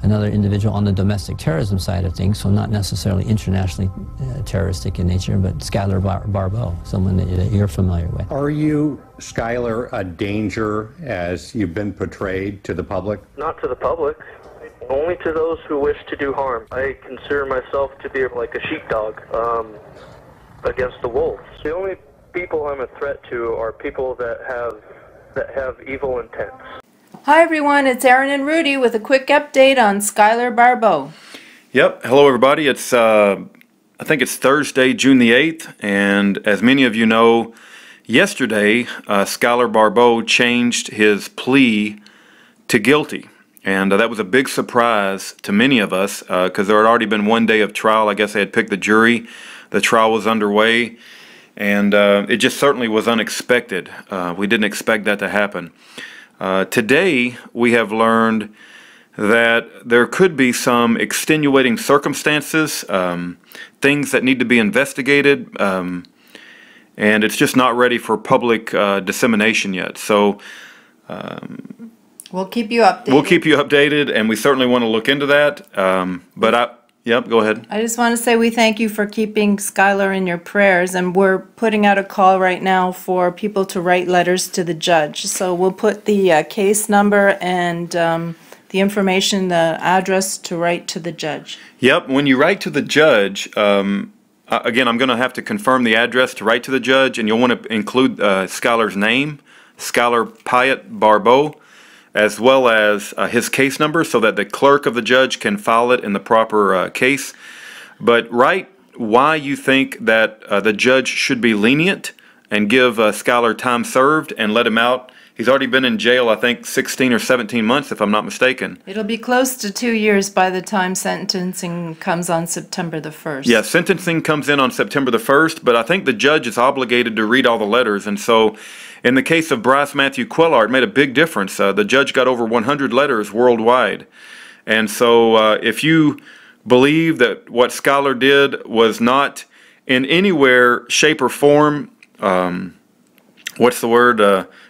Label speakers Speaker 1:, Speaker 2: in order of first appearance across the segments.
Speaker 1: another individual on the domestic terrorism side of things, so not necessarily internationally terroristic in nature, but Schuyler Barbeau, someone that you're familiar with.
Speaker 2: Are you, Schuyler, a danger as you've been portrayed to the public?
Speaker 3: Not to the public, only to those who wish to do harm. I consider myself to be like a sheepdog against the wolves. The only people I'm a threat to are people that have evil intents.
Speaker 4: Hi everyone, it's Erin and Rudy with a quick update on Schuyler Barbeau.
Speaker 5: Yep, hello everybody. It's I think it's Thursday, June the 8th, and as many of you know, yesterday Schuyler Barbeau changed his plea to guilty, and that was a big surprise to many of us because there had already been one day of trial. I guess they had picked the jury, the trial was underway, and it just certainly was unexpected. We didn't expect that to happen. Today we have learned that there could be some extenuating circumstances, things that need to be investigated, and it's just not ready for public dissemination yet. So
Speaker 4: we'll keep you updated.
Speaker 5: We'll keep you updated, and we certainly want to look into that. Yep, go ahead.
Speaker 4: I just want to say we thank you for keeping Schuyler in your prayers, and we're putting out a call right now for people to write letters to the judge. So we'll put the case number and the information, the address to write to the judge.
Speaker 5: Yep, when you write to the judge, again, I'm going to have to confirm the address to write to the judge, and you'll want to include Schuyler's name, Schuyler Barbeau, as well as his case number so that the clerk of the judge can file it in the proper case. But write why you think that the judge should be lenient and give Schuyler time served and let him out. He's already been in jail, I think, 16 or 17 months, if I'm not mistaken.
Speaker 4: It'll be close to 2 years by the time sentencing comes on September the 1st.
Speaker 5: Yeah, sentencing comes in on September the 1st, but I think the judge is obligated to read all the letters. And so in the case of Bryce Matthew Quillard, it made a big difference. The judge got over 100 letters worldwide. And so if you believe that what Schuyler did was not in anywhere, shape, or form,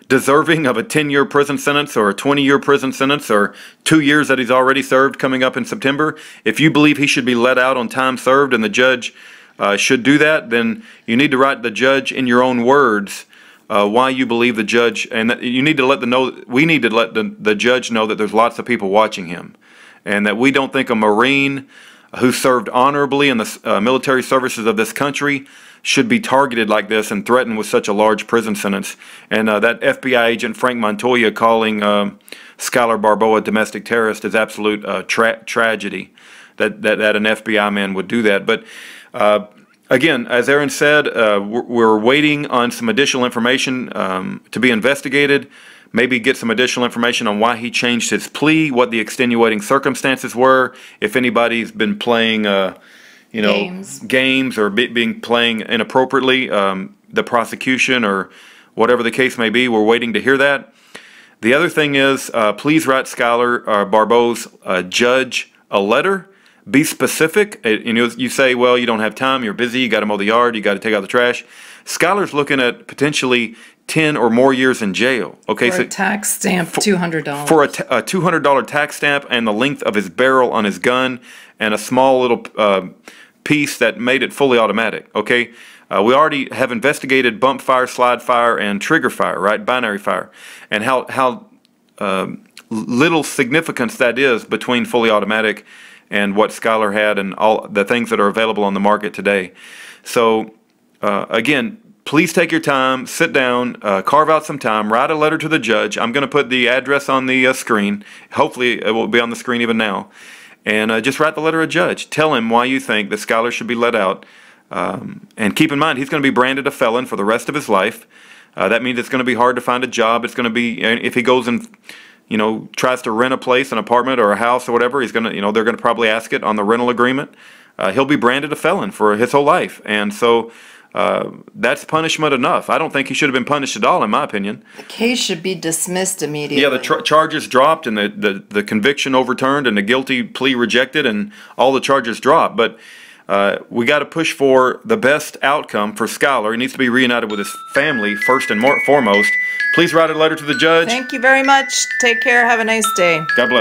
Speaker 5: deserving of a 10-year prison sentence or a 20-year prison sentence or 2 years that he's already served coming up in September, if you believe he should be let out on time served and the judge should do that, then you need to write the judge in your own words why you believe the judge, and that you need to we need to let the judge know that there's lots of people watching him, and that we don't think a Marine who served honorably in the military services of this country should be targeted like this and threatened with such a large prison sentence. And that FBI agent Frank Montoya calling Schuyler Barbeau a domestic terrorist is absolute tragedy that an FBI man would do that. But again, as Erin said, we're waiting on some additional information to be investigated. Maybe get some additional information on why he changed his plea, what the extenuating circumstances were, if anybody's been playing games or playing inappropriately, the prosecution or whatever the case may be. We're waiting to hear that. The other thing is, please write Schuyler Barbeau's judge a letter. Be specific. You say, well, you don't have time, you're busy, you got to mow the yard, you got to take out the trash. Schuyler's looking at potentially 10 or more years in jail. Okay,
Speaker 4: for a tax stamp, $200.
Speaker 5: For a $200 tax stamp and the length of his barrel on his gun and a small little piece that made it fully automatic. Okay, we already have investigated bump fire, slide fire, and trigger fire, right? Binary fire, and how little significance that is between fully automatic and what Schuyler had and all the things that are available on the market today. So again, please take your time, sit down, carve out some time, write a letter to the judge. I'm going to put the address on the screen. Hopefully it will be on the screen even now. And just write the letter to the judge. Tell him why you think that Schuyler should be let out. And keep in mind, he's going to be branded a felon for the rest of his life. That means it's going to be hard to find a job. It's going to be, if he goes and tries to rent a place, an apartment or a house or whatever, he's going to, they're going to probably ask it on the rental agreement. He'll be branded a felon for his whole life. And so that's punishment enough. I don't think he should have been punished at all, in my opinion.
Speaker 4: The case should be dismissed immediately.
Speaker 5: Yeah, the charges dropped and the conviction overturned and the guilty plea rejected and all the charges dropped. But we got to push for the best outcome for Schuyler. He needs to be reunited with his family first and foremost. Please write a letter to the judge.
Speaker 4: Thank you very much. Take care. Have a nice day.
Speaker 5: God bless.